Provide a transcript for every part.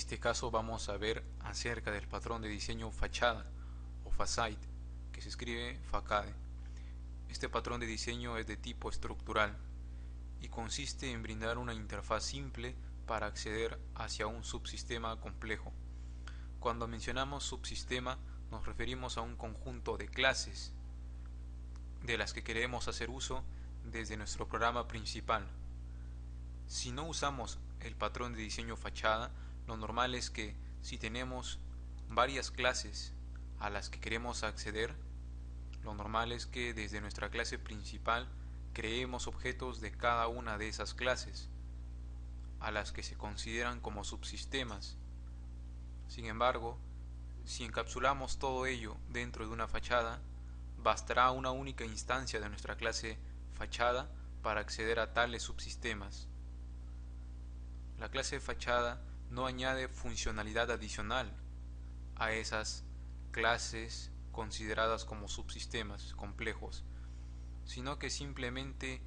este caso vamos a ver acerca del patrón de diseño fachada o facade, que se escribe facade. Este patrón de diseño es de tipo estructural y consiste en brindar una interfaz simple para acceder hacia un subsistema complejo. Cuando mencionamos subsistema nos referimos a un conjunto de clases de las que queremos hacer uso desde nuestro programa principal. Si no usamos el patrón de diseño fachada, lo normal es que si tenemos varias clases a las que queremos acceder, lo normal es que desde nuestra clase principal creemos objetos de cada una de esas clases, a las que se consideran como subsistemas. Sin embargo, si encapsulamos todo ello dentro de una fachada, bastará una única instancia de nuestra clase fachada para acceder a tales subsistemas. La clase fachada no añade funcionalidad adicional a esas clases consideradas como subsistemas complejos, sino que simplemente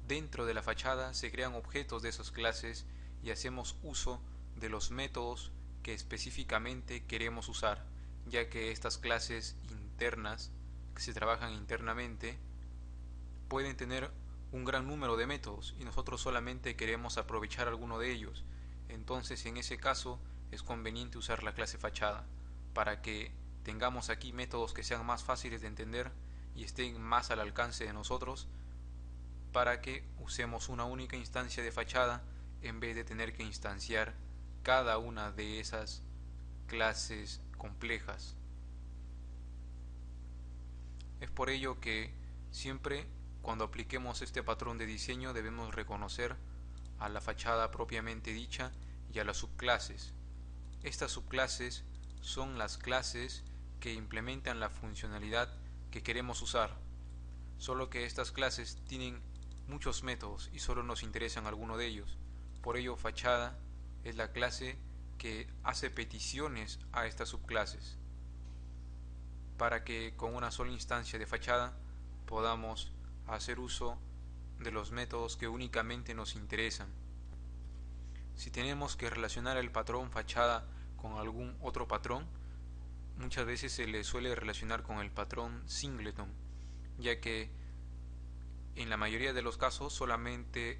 dentro de la fachada se crean objetos de esas clases y hacemos uso de los métodos que específicamente queremos usar, ya que estas clases internas que se trabajan internamente pueden tener un gran número de métodos y nosotros solamente queremos aprovechar alguno de ellos. Entonces en ese caso es conveniente usar la clase fachada para que tengamos aquí métodos que sean más fáciles de entender y estén más al alcance de nosotros, para que usemos una única instancia de fachada en vez de tener que instanciar cada una de esas clases complejas. Es por ello que siempre cuando apliquemos este patrón de diseño debemos reconocer a la fachada propiamente dicha y a las subclases. Estas subclases son las clases que implementan la funcionalidad que queremos usar, solo que estas clases tienen muchos métodos y solo nos interesan algunos de ellos. Por ello, fachada es la clase que hace peticiones a estas subclases para que con una sola instancia de fachada podamos hacer uso de los métodos que únicamente nos interesan. Si tenemos que relacionar el patrón fachada con algún otro patrón, muchas veces se le suele relacionar con el patrón singleton, ya que en la mayoría de los casos solamente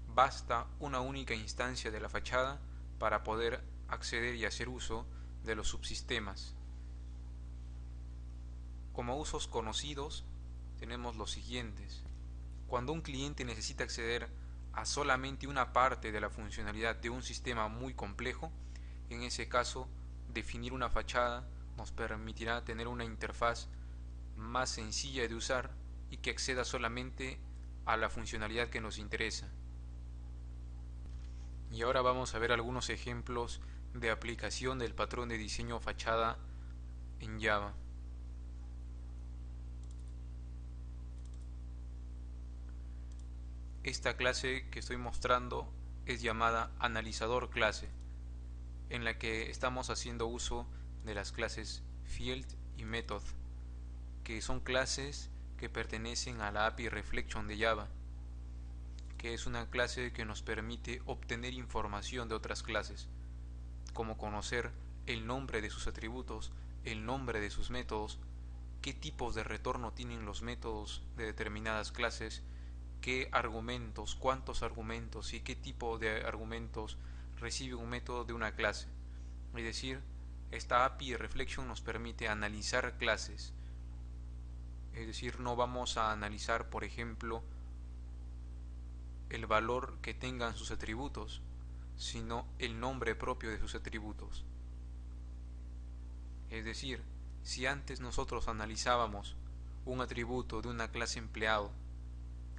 basta una única instancia de la fachada para poder acceder y hacer uso de los subsistemas. Como usos conocidos tenemos los siguientes. Cuando un cliente necesita acceder a solamente una parte de la funcionalidad de un sistema muy complejo, en ese caso definir una fachada nos permitirá tener una interfaz más sencilla de usar y que acceda solamente a la funcionalidad que nos interesa. Y ahora vamos a ver algunos ejemplos de aplicación del patrón de diseño fachada en Java. Esta clase que estoy mostrando es llamada analizador clase, en la que estamos haciendo uso de las clases field y method, que son clases que pertenecen a la API Reflection de Java, que es una clase que nos permite obtener información de otras clases, como conocer el nombre de sus atributos, el nombre de sus métodos, qué tipos de retorno tienen los métodos de determinadas clases, qué argumentos, cuántos argumentos y qué tipo de argumentos recibe un método de una clase. Es decir, esta API Reflection nos permite analizar clases. Es decir, no vamos a analizar, por ejemplo, el valor que tengan sus atributos, sino el nombre propio de sus atributos. Es decir, si antes nosotros analizábamos un atributo de una clase empleado,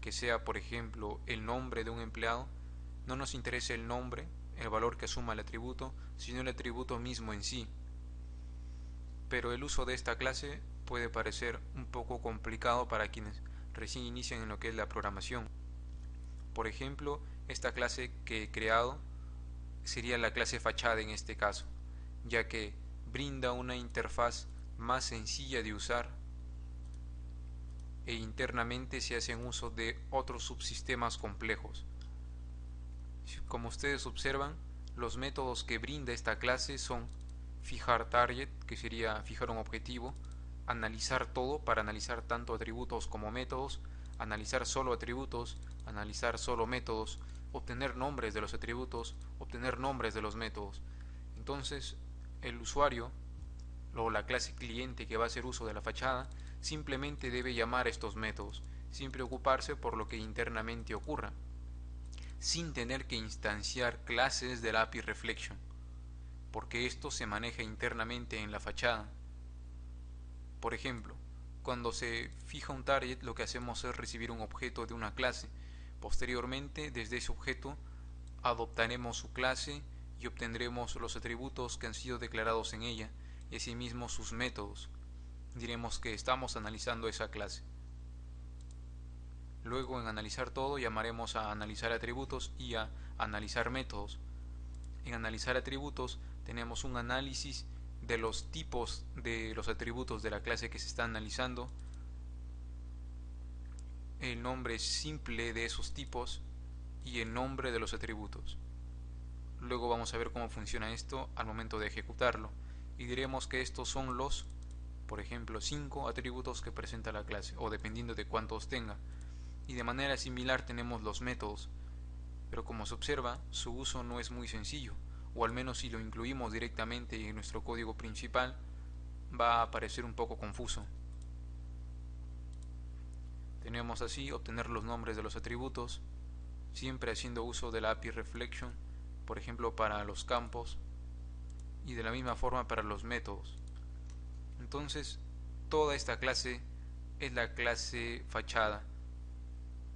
que sea por ejemplo el nombre de un empleado, no nos interesa el nombre, el valor que asuma el atributo, sino el atributo mismo en sí. Pero el uso de esta clase puede parecer un poco complicado para quienes recién inician en lo que es la programación. Por ejemplo, esta clase que he creado sería la clase fachada en este caso, ya que brinda una interfaz más sencilla de usar e internamente se hacen uso de otros subsistemas complejos. Como ustedes observan, Los métodos que brinda esta clase son fijar target, que sería fijar un objetivo, analizar todo para analizar tanto atributos como métodos, analizar solo atributos, analizar solo métodos, obtener nombres de los atributos, obtener nombres de los métodos. Entonces, el usuario o la clase cliente que va a hacer uso de la fachada simplemente debe llamar a estos métodos, sin preocuparse por lo que internamente ocurra, sin tener que instanciar clases del API Reflection, porque esto se maneja internamente en la fachada. Por ejemplo, cuando se fija un target, lo que hacemos es recibir un objeto de una clase. Posteriormente, desde ese objeto, adoptaremos su clase y obtendremos los atributos que han sido declarados en ella y asimismo sus métodos. Diremos que estamos analizando esa clase. Luego, en analizar todo, llamaremos a analizar atributos y a analizar métodos. En analizar atributos tenemos un análisis de los tipos de los atributos de la clase que se está analizando, el nombre simple de esos tipos y el nombre de los atributos. Luego vamos a ver cómo funciona esto al momento de ejecutarlo y diremos que estos son los, por ejemplo, 5 atributos que presenta la clase, o dependiendo de cuántos tenga. Y de manera similar tenemos los métodos, pero como se observa, su uso no es muy sencillo, o al menos si lo incluimos directamente en nuestro código principal, va a parecer un poco confuso. Tenemos así obtener los nombres de los atributos, siempre haciendo uso de la API Reflection, por ejemplo para los campos, y de la misma forma para los métodos. Entonces, toda esta clase es la clase fachada.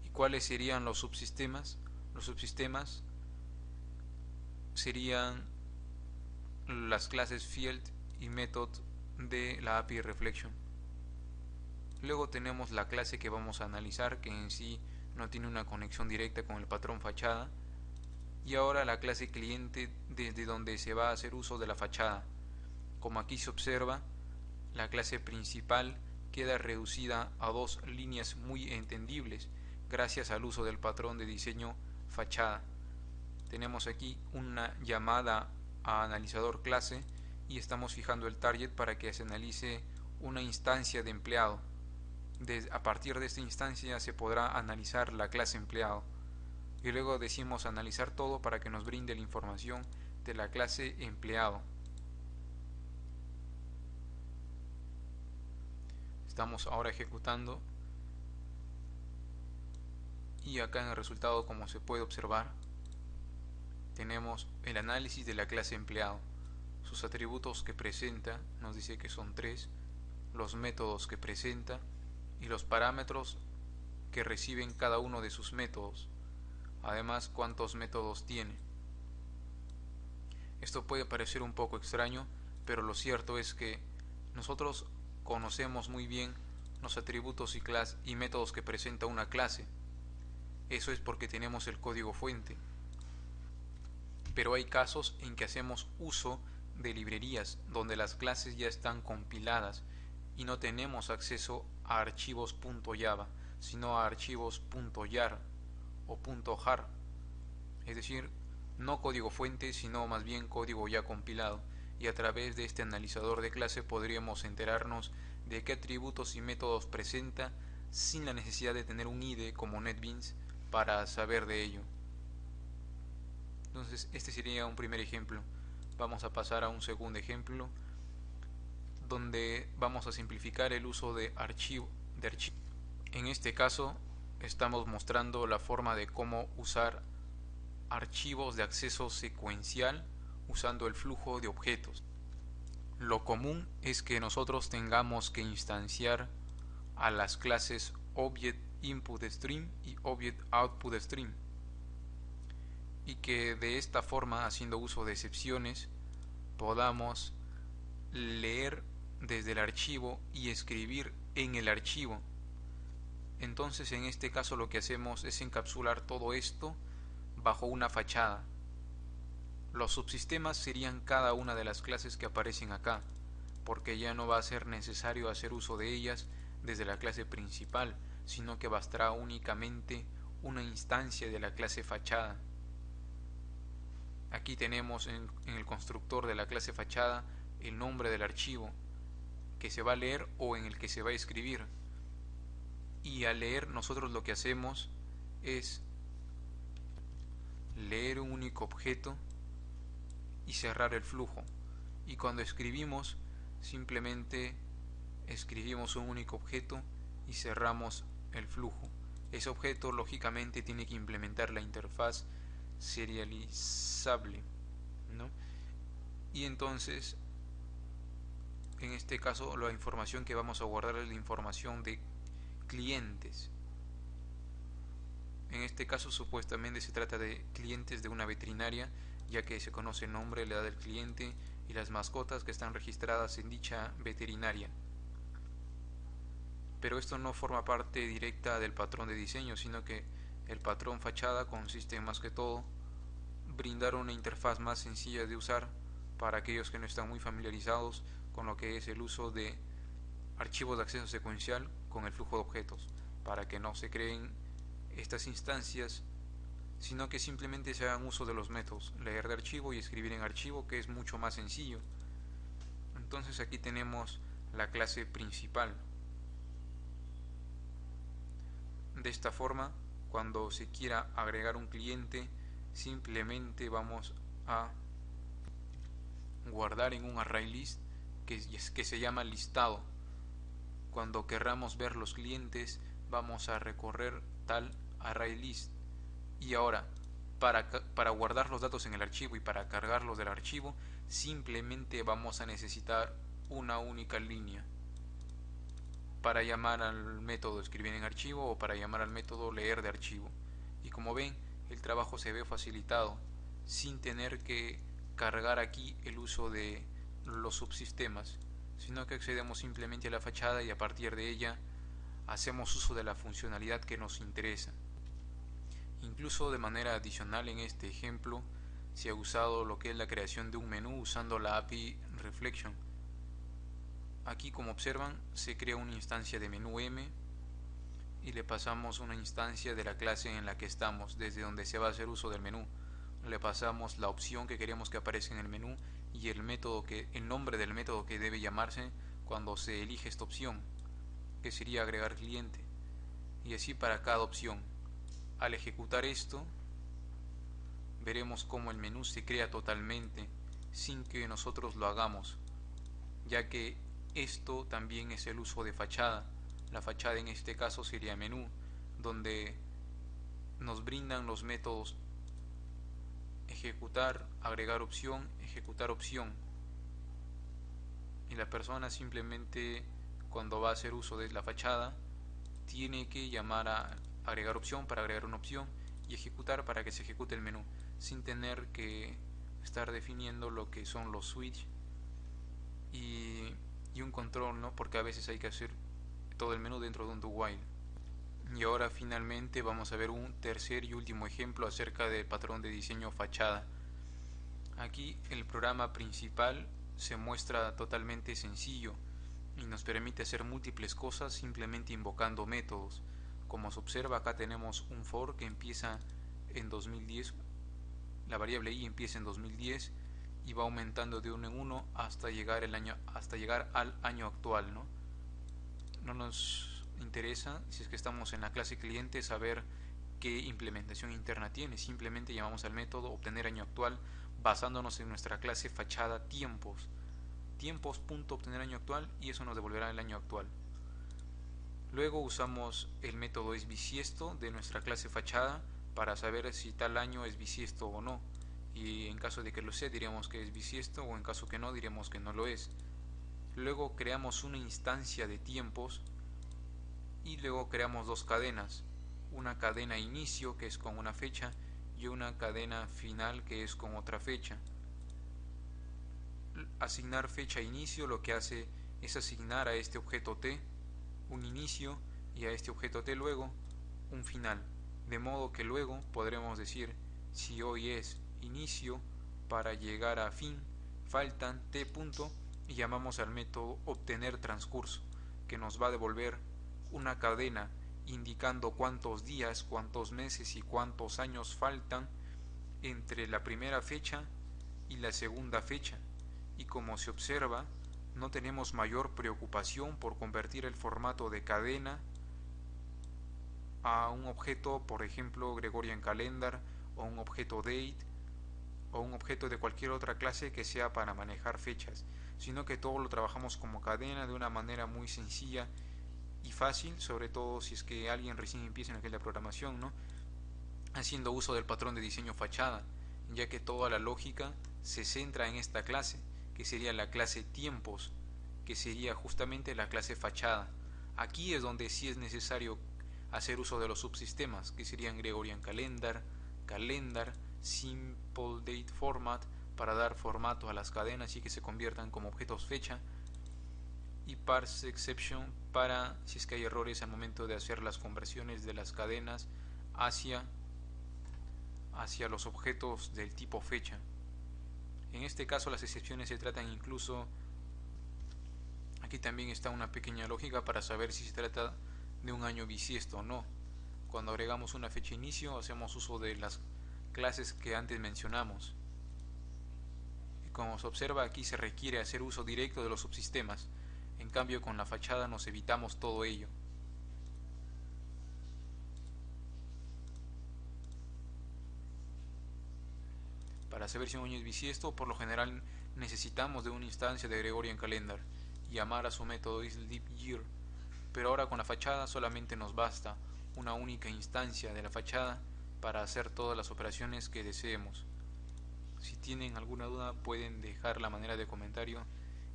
¿Y cuáles serían los subsistemas? Los subsistemas serían las clases field y method de la API Reflection. Luego tenemos la clase que vamos a analizar, que en sí no tiene una conexión directa con el patrón fachada. Y ahora la clase cliente, desde donde se va a hacer uso de la fachada. Como aquí se observa, la clase principal queda reducida a dos líneas muy entendibles gracias al uso del patrón de diseño fachada. Tenemos aquí una llamada a analizador clase y estamos fijando el target para que se analice una instancia de empleado. A partir de esta instancia se podrá analizar la clase empleado. Y luego decimos analizar todo para que nos brinde la información de la clase empleado. Estamos ahora ejecutando y acá en el resultado, como se puede observar, tenemos el análisis de la clase empleado, sus atributos que presenta, nos dice que son 3, los métodos que presenta y los parámetros que reciben cada uno de sus métodos. Además, cuántos métodos tiene. Esto puede parecer un poco extraño, pero lo cierto es que nosotros conocemos muy bien los atributos y métodos que presenta una clase. Eso es porque tenemos el código fuente. Pero hay casos en que hacemos uso de librerías donde las clases ya están compiladas y no tenemos acceso a archivos .java, sino a archivos .jar o .jar, es decir, no código fuente, sino más bien código ya compilado, y a través de este analizador de clase podríamos enterarnos de qué atributos y métodos presenta sin la necesidad de tener un IDE como NetBeans para saber de ello. Entonces este sería un primer ejemplo. Vamos a pasar a un segundo ejemplo donde vamos a simplificar el uso de archivo. En este caso estamos mostrando la forma de cómo usar archivos de acceso secuencial usando el flujo de objetos. Lo común es que nosotros tengamos que instanciar a las clases Object Input Stream y Object Output Stream, y que de esta forma, haciendo uso de excepciones, podamos leer desde el archivo y escribir en el archivo. Entonces en este caso lo que hacemos es encapsular todo esto bajo una fachada. Los subsistemas serían cada una de las clases que aparecen acá, porque ya no va a ser necesario hacer uso de ellas desde la clase principal, sino que bastará únicamente una instancia de la clase fachada. Aquí tenemos en el constructor de la clase fachada el nombre del archivo que se va a leer o en el que se va a escribir. Y al leer nosotros lo que hacemos es leer un único objeto y cerrar el flujo. Y cuando escribimos, simplemente escribimos un único objeto y cerramos el flujo. Ese objeto lógicamente tiene que implementar la interfaz serializable, ¿no? Y entonces, en este caso, la información que vamos a guardar es la información de clientes. En este caso supuestamente se trata de clientes de una veterinaria, ya que se conoce el nombre, la edad del cliente y las mascotas que están registradas en dicha veterinaria. Pero esto no forma parte directa del patrón de diseño, sino que el patrón fachada consiste en más que todo brindar una interfaz más sencilla de usar para aquellos que no están muy familiarizados con lo que es el uso de archivos de acceso secuencial con el flujo de objetos, para que no se creen estas instancias, sino que simplemente se hagan uso de los métodos leer de archivo y escribir en archivo, que es mucho más sencillo. Entonces aquí tenemos la clase principal. De esta forma, cuando se quiera agregar un cliente, simplemente vamos a guardar en un array list que se llama listado. Cuando querramos ver los clientes, vamos a recorrer tal array list. Y ahora, para guardar los datos en el archivo y para cargarlos del archivo, simplemente vamos a necesitar una única línea para llamar al método escribir en archivo o para llamar al método leer de archivo. Y como ven, el trabajo se ve facilitado sin tener que cargar aquí el uso de los subsistemas, sino que accedemos simplemente a la fachada y a partir de ella hacemos uso de la funcionalidad que nos interesa. Incluso de manera adicional en este ejemplo se ha usado lo que es la creación de un menú usando la API Reflection. Aquí, como observan, se crea una instancia de menú M y le pasamos una instancia de la clase en la que estamos, desde donde se va a hacer uso del menú. Le pasamos la opción que queremos que aparezca en el menú y el nombre del método que debe llamarse cuando se elige esta opción, que sería agregar cliente, y así para cada opción. Al ejecutar esto, veremos cómo el menú se crea totalmente sin que nosotros lo hagamos, ya que esto también es el uso de fachada. La fachada en este caso sería menú, donde nos brindan los métodos ejecutar, agregar opción, ejecutar opción. Y la persona simplemente cuando va a hacer uso de la fachada tiene que llamar a agregar opción para agregar una opción y ejecutar para que se ejecute el menú, sin tener que estar definiendo lo que son los switch y un control, ¿no? Porque a veces hay que hacer todo el menú dentro de un do while. Y ahora finalmente vamos a ver un tercer y último ejemplo acerca del patrón de diseño fachada. Aquí el programa principal se muestra totalmente sencillo y nos permite hacer múltiples cosas simplemente invocando métodos. Como se observa, acá tenemos un for que empieza en 2010, la variable i empieza en 2010 y va aumentando de uno en uno hasta llegar al año actual, ¿no? No nos interesa, si es que estamos en la clase cliente, saber qué implementación interna tiene. Simplemente llamamos al método obtener año actual basándonos en nuestra clase fachada tiempos.obtener año actual, y eso nos devolverá el año actual. Luego usamos el método es bisiesto de nuestra clase fachada para saber si tal año es bisiesto o no, y en caso de que lo sea diremos que es bisiesto, o en caso que no diremos que no lo es. Luego creamos una instancia de tiempos y luego creamos dos cadenas, una cadena inicio que es con una fecha y una cadena final que es con otra fecha. Asignar fecha a inicio lo que hace es asignar a este objeto t un inicio y a este objeto t luego un final, de modo que luego podremos decir si hoy es inicio, para llegar a fin faltan t punto y llamamos al método obtener transcurso, que nos va a devolver una cadena indicando cuántos días, cuántos meses y cuántos años faltan entre la primera fecha y la segunda fecha, y como se observa, no tenemos mayor preocupación por convertir el formato de cadena a un objeto, por ejemplo, Gregorian Calendar, o un objeto date, o un objeto de cualquier otra clase que sea para manejar fechas, sino que todo lo trabajamos como cadena de una manera muy sencilla y fácil, sobre todo si es que alguien recién empieza en aquella programación, ¿no? Haciendo uso del patrón de diseño fachada, ya que toda la lógica se centra en esta clase, que sería la clase tiempos, que sería justamente la clase fachada. Aquí es donde sí es necesario hacer uso de los subsistemas, que serían Gregorian Calendar, Calendar, Simple Date Format, para dar formato a las cadenas y que se conviertan como objetos fecha, y Parse Exception para si es que hay errores al momento de hacer las conversiones de las cadenas hacia los objetos del tipo fecha. En este caso las excepciones se tratan incluso, aquí también está una pequeña lógica para saber si se trata de un año bisiesto o no. Cuando agregamos una fecha inicio hacemos uso de las clases que antes mencionamos. Y como se observa aquí se requiere hacer uso directo de los subsistemas, en cambio con la fachada nos evitamos todo ello. Para saber si un año es bisiesto, por lo general necesitamos de una instancia de Gregorian Calendar y llamar a su método isLeapYear, pero ahora con la fachada solamente nos basta una única instancia de la fachada para hacer todas las operaciones que deseemos. Si tienen alguna duda pueden dejar la manera de comentario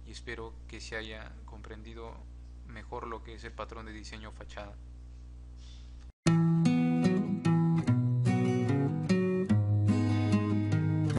y espero que se haya comprendido mejor lo que es el patrón de diseño fachada.